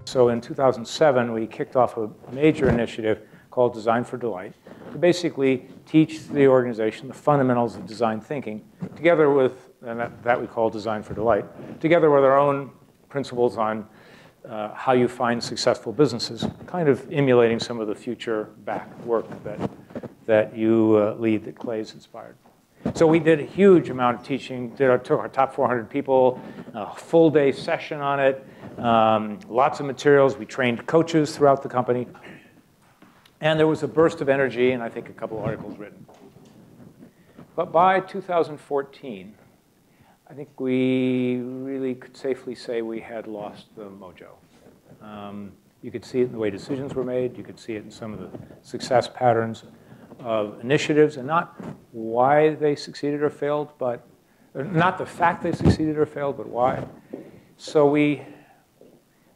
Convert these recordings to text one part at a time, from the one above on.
So in 2007, we kicked off a major initiative called Design for Delight to basically teach the organization the fundamentals of design thinking, together with, and that we call Design for Delight, together with our own principles on how you find successful businesses, kind of emulating some of the future-back work that you lead that Clay's inspired. So we did a huge amount of teaching, took our top 400 people, a full-day session on it, lots of materials. We trained coaches throughout the company. And there was a burst of energy, and I think a couple of articles written. But by 2014, I think we really could safely say we had lost the mojo. You could see it in the way decisions were made. You could see it in some of the success patterns of initiatives, and not why they succeeded or failed, but not the fact they succeeded or failed, but why. So we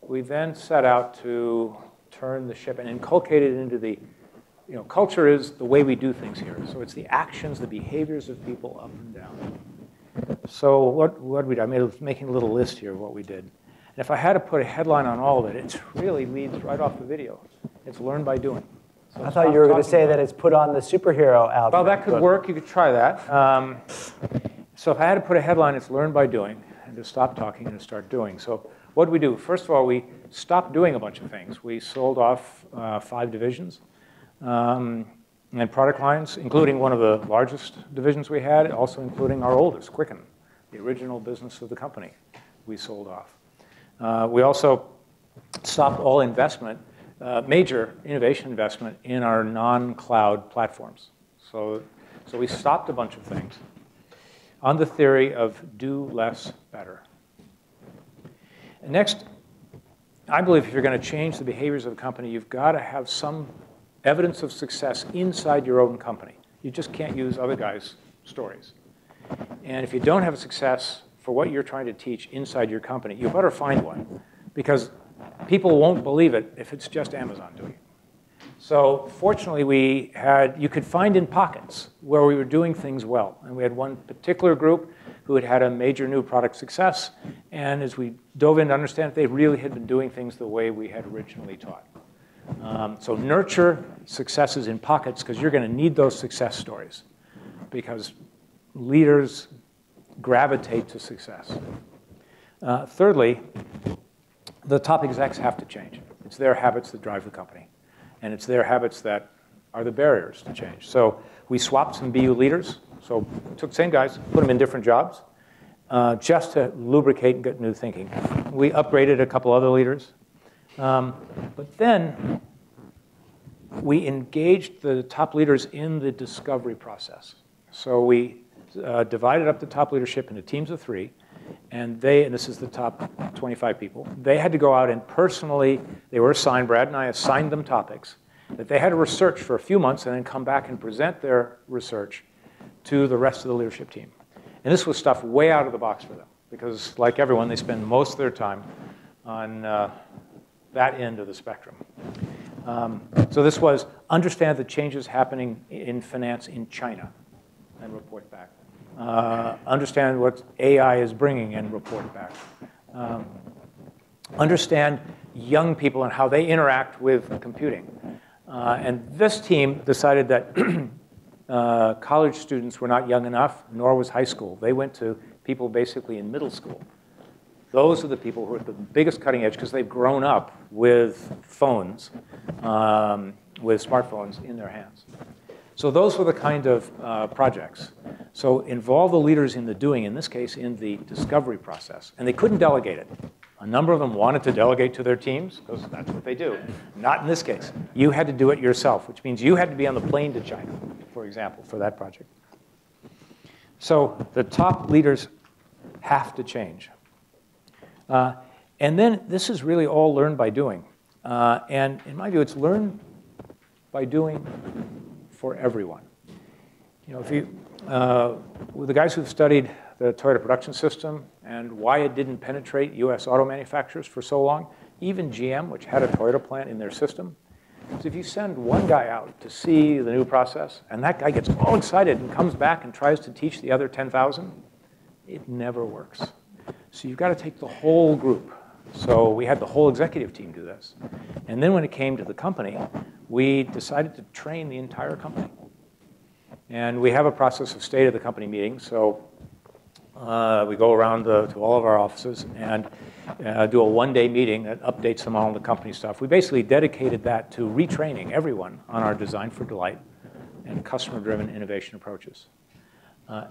then set out to turn the ship and inculcate it into the, culture is the way we do things here. So it's the actions, the behaviors of people up and down. So what we did, I was making a little list here of what we did. And if I had to put a headline on all of it, it really leads right off the video. It's learn by doing. So I thought you were going to say that it's put on the superhero album. Well, that could work. You could try that. So if I had to put a headline, it's learn by doing, and to stop talking and to start doing. So what did we do? First of all, we stopped doing a bunch of things. We sold off 5 divisions and product lines, including one of the largest divisions we had, also including our oldest, Quicken, the original business of the company we sold off. We also stopped all investment, major innovation investment in our non-cloud platforms. So we stopped a bunch of things on the theory of do less better. And next, I believe if you're going to change the behaviors of a company, you've got to have some evidence of success inside your own company. You just can't use other guys' stories. And if you don't have a success for what you're trying to teach inside your company, you better find one, because people won't believe it if it's just Amazon doing it. So fortunately, you could find in pockets where we were doing things well. And we had one particular group who had had a major new product success. And as we dove in to understand it, they really had been doing things the way we had originally taught. So nurture successes in pockets, because you're going to need those success stories, because leaders gravitate to success. Thirdly, the top execs have to change. It's their habits that drive the company. And it's their habits that are the barriers to change. So we swapped some BU leaders. So took the same guys, put them in different jobs, just to lubricate and get new thinking. We upgraded a couple other leaders. But then we engaged the top leaders in the discovery process. So we divided up the top leadership into teams of 3. And this is the top 25 people, they had to go out and personally, they were assigned, Brad and I assigned them topics, that they had to research for a few months and then come back and present their research to the rest of the leadership team. And this was stuff way out of the box for them, because like everyone, they spend most of their time on that end of the spectrum. So this was understand the changes happening in finance in China and report back. Understand what AI is bringing and report back. Understand young people and how they interact with computing. And this team decided that college students were not young enough, nor was high school. They went to people basically in middle school. Those are the people who are at the biggest cutting edge, because they've grown up with phones, with smartphones in their hands. So those were the kind of projects. So involve the leaders in the doing, in this case, in the discovery process. And they couldn't delegate it. A number of them wanted to delegate to their teams, because that's what they do. Not in this case. You had to do it yourself, which means you had to be on the plane to China, for example, for that project. So the top leaders have to change. And then this is really all learned by doing. And in my view, it's learn by doing for everyone. If you, with the guys who've studied the Toyota production system and why it didn't penetrate US auto manufacturers for so long, even GM, which had a Toyota plant in their system. So if you send one guy out to see the new process, and that guy gets all excited and comes back and tries to teach the other 10,000, it never works. So you've got to take the whole group So we had the whole executive team do this. And then when it came to the company, we decided to train the entire company. And we have a process of state of the company meetings. So we go around to all of our offices and do a one-day meeting that updates them on all the company stuff. We basically dedicated that to retraining everyone on our design for delight and customer-driven innovation approaches.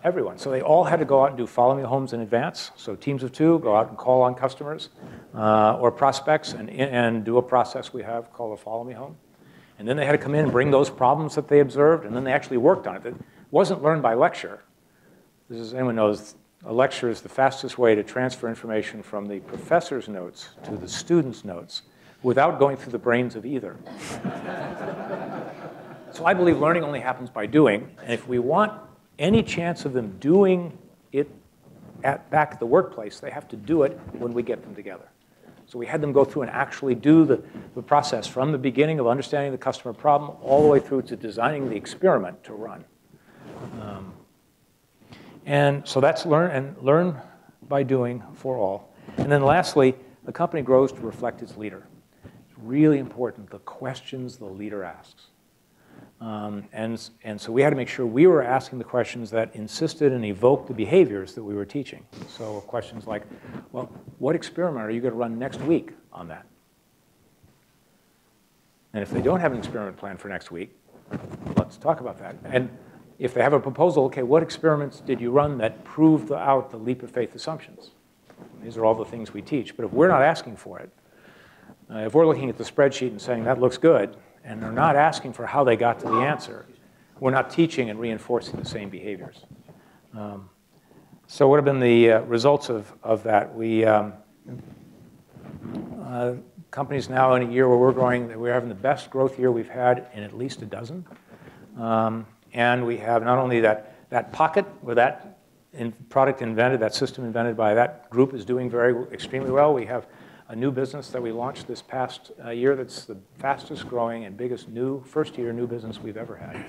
Everyone. So they all had to go out and do follow me homes in advance. So teams of 2 go out and call on customers or prospects and do a process we have called a follow me home. And then they had to come in and bring those problems that they observed, and then they actually worked on it. It wasn't learned by lecture. Anyone knows, a lecture is the fastest way to transfer information from the professor's notes to the student's notes without going through the brains of either. So I believe learning only happens by doing. And if we want any chance of them doing it back at the workplace, they have to do it when we get them together. So we had them go through and actually do the process from the beginning of understanding the customer problem all the way through to designing the experiment to run. And so that's learn by doing for all. And then lastly, the company grows to reflect its leader. It's really important, the questions the leader asks. And so we had to make sure we were asking the questions that insisted and evoked the behaviors that we were teaching. So questions like, well, what experiment are you going to run next week on that? And if they don't have an experiment planned for next week, let's talk about that. And if they have a proposal, okay, what experiments did you run that proved out the leap of faith assumptions? These are all the things we teach. But if we're not asking for it, if we're looking at the spreadsheet and saying that looks good, and they're not asking for how they got to the answer, we're not teaching and reinforcing the same behaviors. So what have been the results of that? Company's now in a year where we're growing, we're having the best growth year we've had in at least a dozen. And we have not only that pocket where that product invented, that system invented by that group is doing extremely well. We have a new business that we launched this past year that's the fastest growing and biggest first year new business we've ever had.